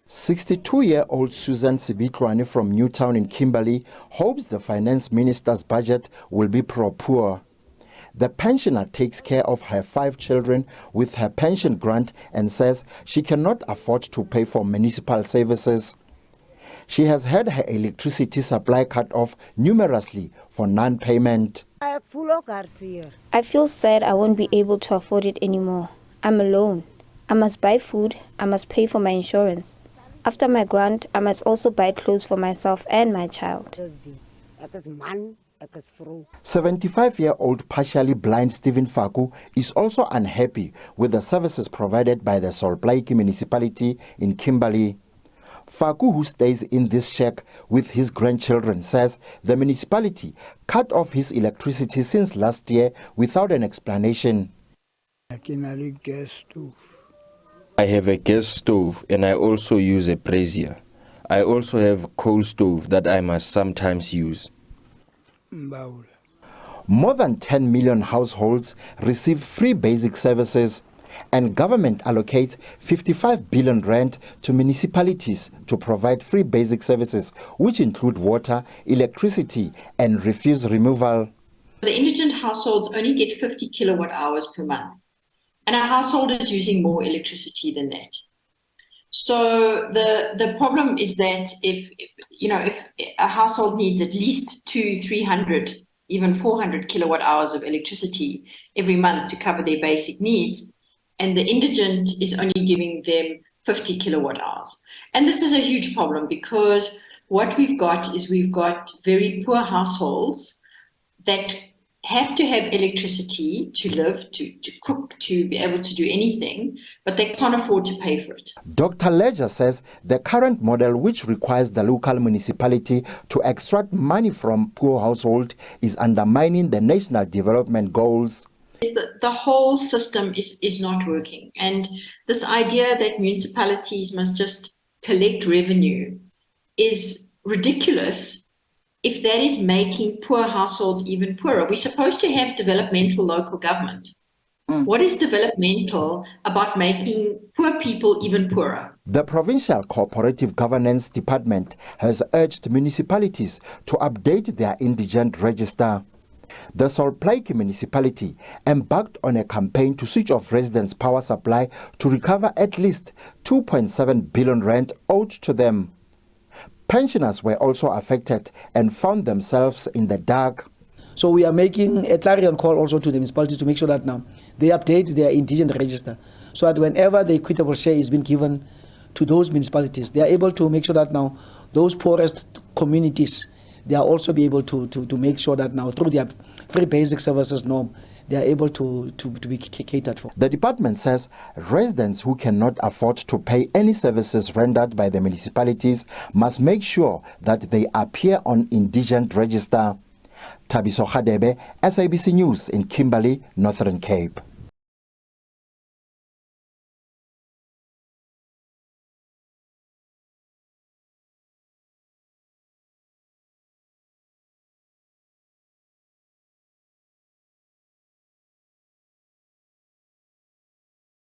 62-year-old Susan Sibitlwane from Newtown in Kimberley hopes the Finance Minister's budget will be pro-poor. The pensioner takes care of her 5 children with her pension grant and says she cannot afford to pay for municipal services. She has had her electricity supply cut off numerously for non-payment. I feel sad I won't be able to afford it anymore. I'm alone. I must buy food. I must pay for my insurance. After my grant, I must also buy clothes for myself and my child. 75-year-old partially blind Stephen Faku is also unhappy with the services provided by the Solplaiki municipality in Kimberley. Faku, who stays in this shack with his grandchildren, says the municipality cut off his electricity since last year without an explanation. I have a gas stove and I also use a brazier. I also have a coal stove that I must sometimes use. More than 10 million households receive free basic services, and government allocates 55 billion rand to municipalities to provide free basic services, which include water, electricity, and refuse removal. The indigent households only get 50 kilowatt hours per month. And our household is using more electricity than that. So the problem is that if a household needs at least 200, 300, even 400 kilowatt hours of electricity every month to cover their basic needs, and the indigent is only giving them 50 kilowatt hours. And this is a huge problem because what we've got is we've got very poor households that have to have electricity to live, to cook, to be able to do anything, but they can't afford to pay for it. Dr. Ledger says the current model, which requires the local municipality to extract money from poor households, is undermining the national development goals. The whole system is not working. And this idea that municipalities must just collect revenue is ridiculous if that is making poor households even poorer. We're supposed to have developmental local government. What is developmental about making poor people even poorer? The Provincial Cooperative Governance Department has urged municipalities to update their indigent register. The Solplaiki municipality embarked on a campaign to switch off residents' power supply to recover at least 2.7 billion rand owed to them. Pensioners were also affected and found themselves in the dark. So we are making a clarion call also to the municipalities to make sure that now they update their indigent register so that whenever the equitable share is being given to those municipalities, they are able to make sure that now those poorest communities, they are also be able to make sure that now through their free basic services norm, they are able to be catered for. The department says residents who cannot afford to pay any services rendered by the municipalities must make sure that they appear on indigent register. Thabiso Khadebe, SABC News in Kimberley, Northern Cape.